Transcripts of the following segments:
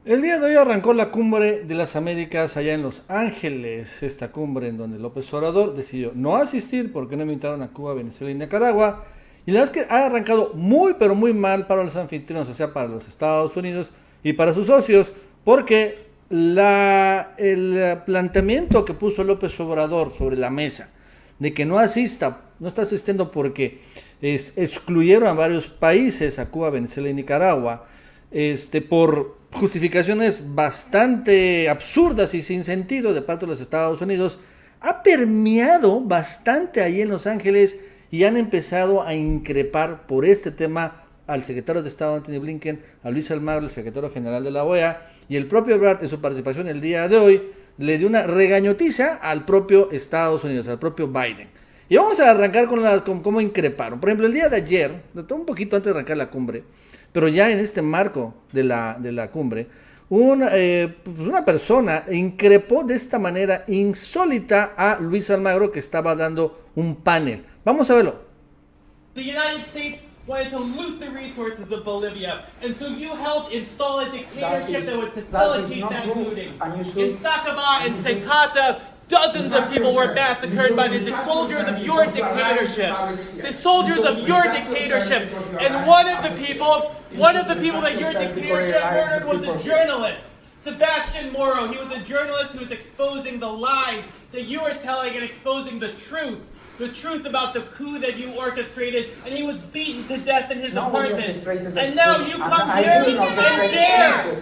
El día de hoy arrancó la cumbre de las Américas allá en Los Ángeles, esta cumbre en donde López Obrador decidió no asistir porque no invitaron a Cuba, Venezuela y Nicaragua. Y la verdad es que ha arrancado muy pero muy mal para los anfitriones, o sea, para los Estados Unidos y para sus socios, porque el planteamiento que puso López Obrador sobre la mesa de que no asista, no está asistiendo porque excluyeron a varios países, a Cuba, Venezuela y Nicaragua, por justificaciones bastante absurdas y sin sentido de parte de los Estados Unidos, ha permeado bastante ahí en Los Ángeles y han empezado a increpar por este tema al secretario de Estado Antony Blinken, a Luis Almagro, el secretario general de la OEA, y el propio Ebrard en su participación el día de hoy le dio una regañotiza al propio Estados Unidos, al propio Biden. Y vamos a arrancar con cómo increparon. Por ejemplo, el día de ayer, un poquito antes de arrancar la cumbre, pero ya en este marco de la cumbre, una persona increpó de esta manera insólita a Luis Almagro, que estaba dando un panel. Vamos a verlo. The United States wanted to loot the resources of Bolivia, and so you helped install a dictatorship that would facilitate that looting. In Sacaba and Secata, dozens of people were massacred by the soldiers of your dictatorship. The soldiers of your dictatorship. And one of the people that your dictatorship murdered was a journalist. Sebastian Moro. He was a journalist who was exposing the lies that you were telling and exposing the truth about the coup that you orchestrated, and he was beaten to death in his apartment. And now you come here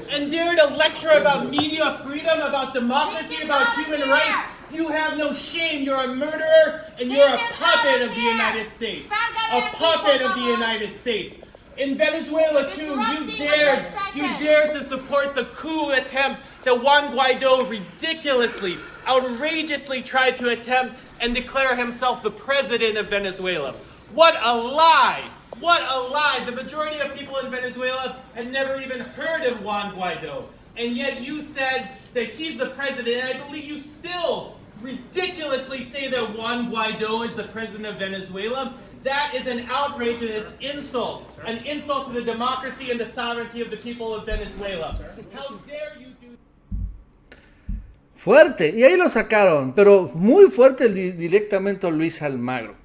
and dare to lecture about media freedom, about democracy, about human rights. You have no shame. You're a murderer, and you're a puppet of the United States. A puppet of the United States. In Venezuela, too, you dared to support the coup attempt that Juan Guaido ridiculously, outrageously tried to attempt and declare himself the president of Venezuela. What a lie! What a lie! The majority of people in Venezuela had never even heard of Juan Guaido. And yet you said that he's the president, and I believe you still ridiculously say that Juan Guaido is the president of Venezuela. That is an outrage and it's an insult to the democracy and the sovereignty of the people of Venezuela. How dare you do that? Fuerte, y ahí lo sacaron, pero muy fuerte directamente a Luis Almagro.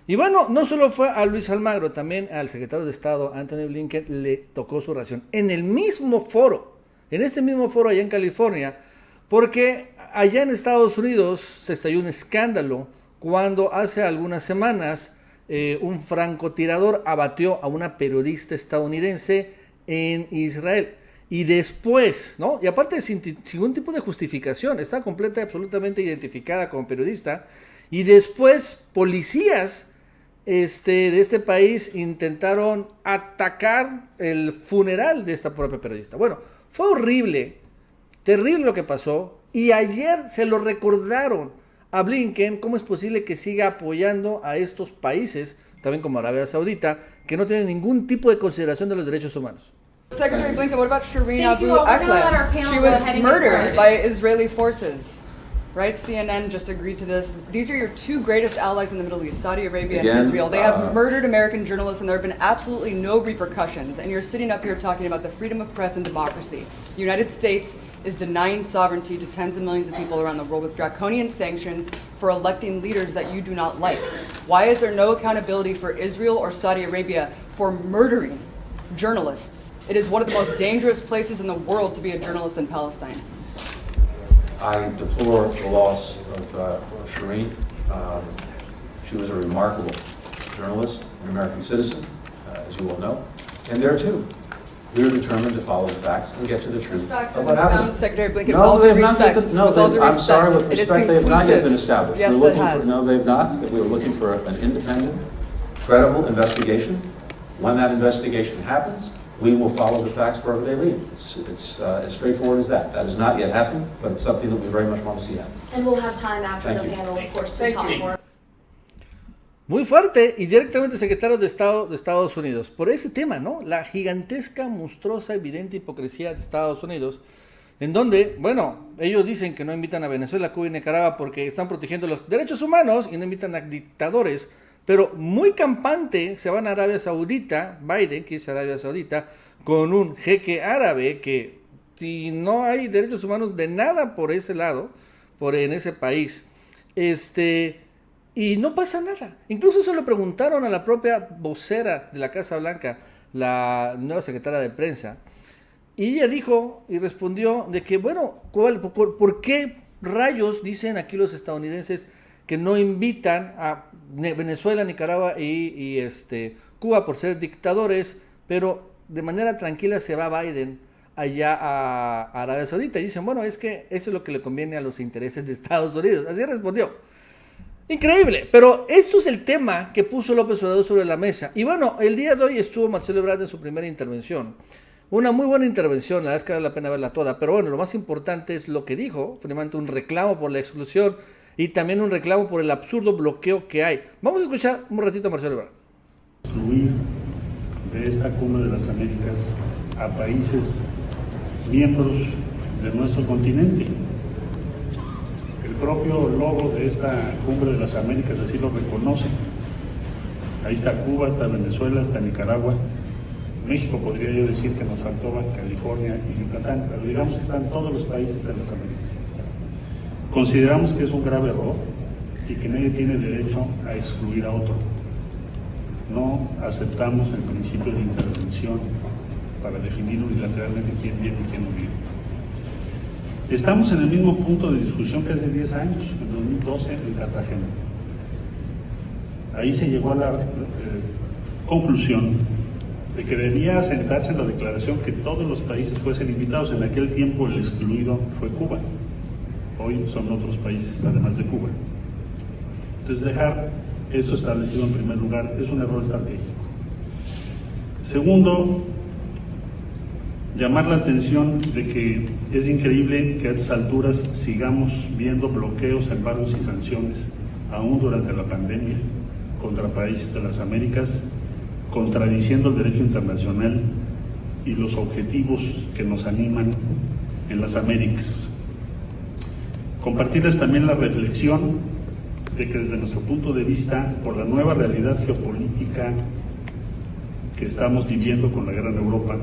Y bueno, no solo fue a Luis Almagro, también al secretario de Estado Antony Blinken le tocó su ración. En este mismo foro allá en California, porque allá en Estados Unidos se estalló un escándalo cuando hace algunas semanas un francotirador abatió a una periodista estadounidense en Israel. Y después, ¿no? Y aparte sin ningún tipo de justificación, está completa y absolutamente identificada como periodista. Y después policías de este país intentaron atacar el funeral de esta propia periodista. Bueno, fue horrible, terrible lo que pasó. Y ayer se lo recordaron a Blinken. ¿Cómo es posible que siga apoyando a estos países, también como Arabia Saudita, que no tienen ningún tipo de consideración de los derechos humanos? Secretary Blinken, what about Shireen Abu Akleh? She was murdered by Israeli forces, right? CNN just agreed to this. These are your two greatest allies in the Middle East, Saudi Arabia and Israel. They have murdered American journalists and there have been absolutely no repercussions. And you're sitting up here talking about the freedom of press and democracy. The United States is denying sovereignty to tens of millions of people around the world with draconian sanctions for electing leaders that you do not like. Why is there no accountability for Israel or Saudi Arabia for murdering journalists? It is one of the most dangerous places in the world to be a journalist in Palestine. I deplore the loss of Shireen. She was a remarkable journalist, an American citizen, as you all know. And there too, we are determined to follow the facts and get to the truth Facts of have what been happened. found, Secretary Blinken, No, with all they due have not. respect. No, With all due I'm sorry. respect, With it is respect, they have not yet been conclusive. established. Yes, We're it looking has. for. No, they have not. We are looking for an independent, credible investigation. When that investigation happens, we will follow the facts wherever they lead. It's as straightforward as that. That has not yet happened, but it's something that we very much want to see happen. And we'll have time after Thank the you. panel, of course, to talk more. Muy fuerte y directamente secretario de Estado de Estados Unidos. Por ese tema, ¿no? La gigantesca, monstruosa, evidente hipocresía de Estados Unidos, en donde, bueno, ellos dicen que no invitan a Venezuela, Cuba y Nicaragua porque están protegiendo los derechos humanos y no invitan a dictadores, pero muy campante se van a Arabia Saudita, Biden, que es Arabia Saudita, con un jeque árabe que y no hay derechos humanos de nada por ese lado, en ese país. Y no pasa nada. Incluso se lo preguntaron a la propia vocera de la Casa Blanca, la nueva secretaria de prensa, y ella dijo y respondió de que, bueno, ¿por qué rayos dicen aquí los estadounidenses que no invitan a Venezuela, Nicaragua y Cuba por ser dictadores, pero de manera tranquila se va Biden allá a Arabia Saudita? Y dicen, bueno, es que eso es lo que le conviene a los intereses de Estados Unidos. Así respondió. Increíble, pero esto es el tema que puso López Obrador sobre la mesa. Y bueno, el día de hoy estuvo Marcelo Ebrard en su primera intervención. Una muy buena intervención, la verdad es que vale la pena verla toda. Pero bueno, lo más importante es lo que dijo, finalmente un reclamo por la exclusión y también un reclamo por el absurdo bloqueo que hay. Vamos a escuchar un ratito a Marcelo Ebrard. Excluir de esta Cumbre de las Américas a países miembros de nuestro continente. El propio logo de esta Cumbre de las Américas así lo reconoce. Ahí está Cuba, está Venezuela, está Nicaragua. México podría yo decir que nos faltó California y Yucatán, pero digamos que están todos los países de las Américas. Consideramos que es un grave error y que nadie tiene derecho a excluir a otro. No aceptamos el principio de intervención para definir unilateralmente quién viene y quién no viene. Estamos en el mismo punto de discusión que hace 10 años, en 2012, en Cartagena. Ahí se llegó a la conclusión de que debía asentarse en la declaración que todos los países fuesen invitados. En aquel tiempo el excluido fue Cuba. Hoy son otros países, además de Cuba. Entonces, dejar esto establecido en primer lugar es un error estratégico. Segundo, llamar la atención de que es increíble que a estas alturas sigamos viendo bloqueos, embargos y sanciones, aún durante la pandemia, contra países de las Américas, contradiciendo el derecho internacional y los objetivos que nos animan en las Américas. Compartirles también la reflexión de que desde nuestro punto de vista, por la nueva realidad geopolítica que estamos viviendo con la guerra en Europa,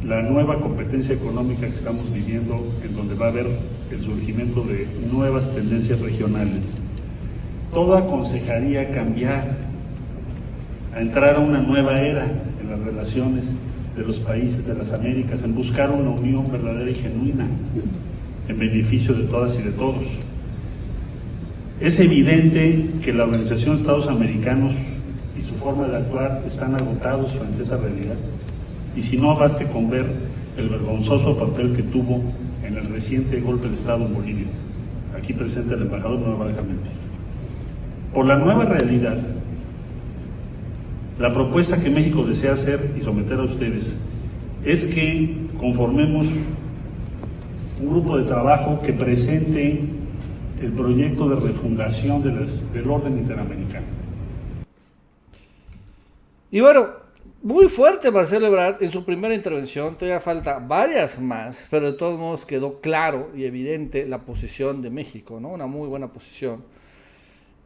la nueva competencia económica que estamos viviendo, en donde va a haber el surgimiento de nuevas tendencias regionales, todo aconsejaría cambiar, a entrar a una nueva era en las relaciones de los países de las Américas, en buscar una unión verdadera y genuina, en beneficio de todas y de todos. Es evidente que la Organización de Estados Americanos y su forma de actuar están agotados frente a esa realidad. Y si no, baste con ver el vergonzoso papel que tuvo en el reciente golpe de Estado en Bolivia. Aquí presente el embajador, no me va a dejar mentir. Por la nueva realidad, la propuesta que México desea hacer y someter a ustedes es que conformemos un grupo de trabajo que presente el proyecto de refundación del orden interamericano. Y bueno, muy fuerte Marcelo Ebrard en su primera intervención, todavía falta varias más, pero de todos modos quedó claro y evidente la posición de México, ¿no? Una muy buena posición.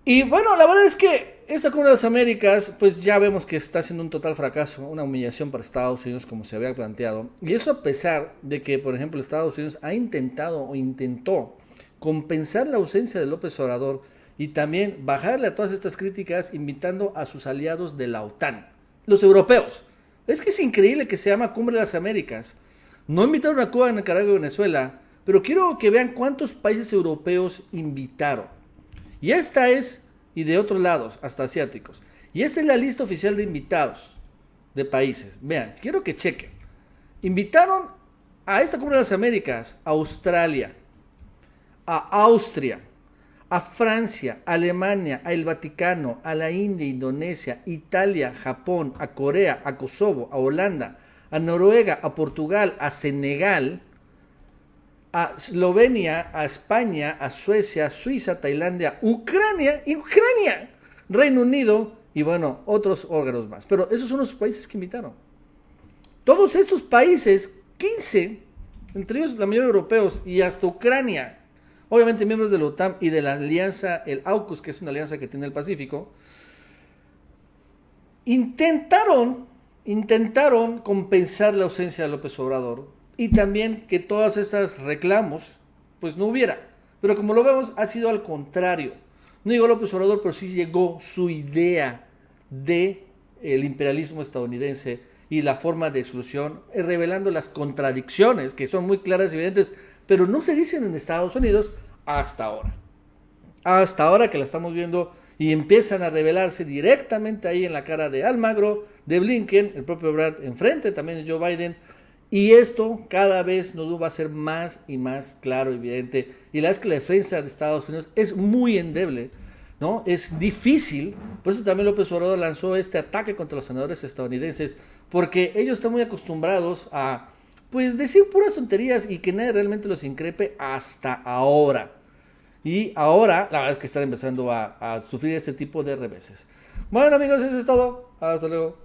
Y bueno, la verdad es que esta Cumbre de las Américas, pues ya vemos que está siendo un total fracaso, una humillación para Estados Unidos como se había planteado. Y eso a pesar de que, por ejemplo, Estados Unidos ha intentó compensar la ausencia de López Obrador y también bajarle a todas estas críticas invitando a sus aliados de la OTAN, los europeos. Es que es increíble que se llama Cumbre de las Américas. No invitaron a Cuba, Nicaragua y Venezuela, pero quiero que vean cuántos países europeos invitaron. Y esta es, y de otros lados, hasta asiáticos. Y esta es la lista oficial de invitados de países. Vean, quiero que chequen. Invitaron a esta Cumbre de las Américas a Australia, a Austria, a Francia, a Alemania, a el Vaticano, a la India, Indonesia, Italia, Japón, a Corea, a Kosovo, a Holanda, a Noruega, a Portugal, a Senegal, a Eslovenia, a España, a Suecia, Suiza, Tailandia, Ucrania, Reino Unido y bueno, otros órganos más. Pero esos son los países que invitaron. Todos estos países, 15, entre ellos la mayoría europeos y hasta Ucrania, obviamente miembros de la OTAN y de la alianza, el AUKUS, que es una alianza que tiene el Pacífico, intentaron compensar la ausencia de López Obrador y también que todos estos reclamos pues no hubiera. Pero como lo vemos, ha sido al contrario. No llegó López Obrador, pero sí llegó su idea de el imperialismo estadounidense y la forma de solución, revelando las contradicciones que son muy claras y evidentes, pero no se dicen en Estados Unidos hasta ahora. Hasta ahora que la estamos viendo y empiezan a revelarse directamente ahí en la cara de Almagro, de Blinken, el propio Brad enfrente también de Joe Biden, y esto cada vez nos va a ser más y más claro y evidente. Y la verdad es que la defensa de Estados Unidos es muy endeble, ¿no? Es difícil, por eso también López Obrador lanzó este ataque contra los senadores estadounidenses, porque ellos están muy acostumbrados a pues decir puras tonterías y que nadie realmente los increpe hasta ahora. Y ahora la verdad es que están empezando a sufrir este tipo de reveses. Bueno amigos, eso es todo. Hasta luego.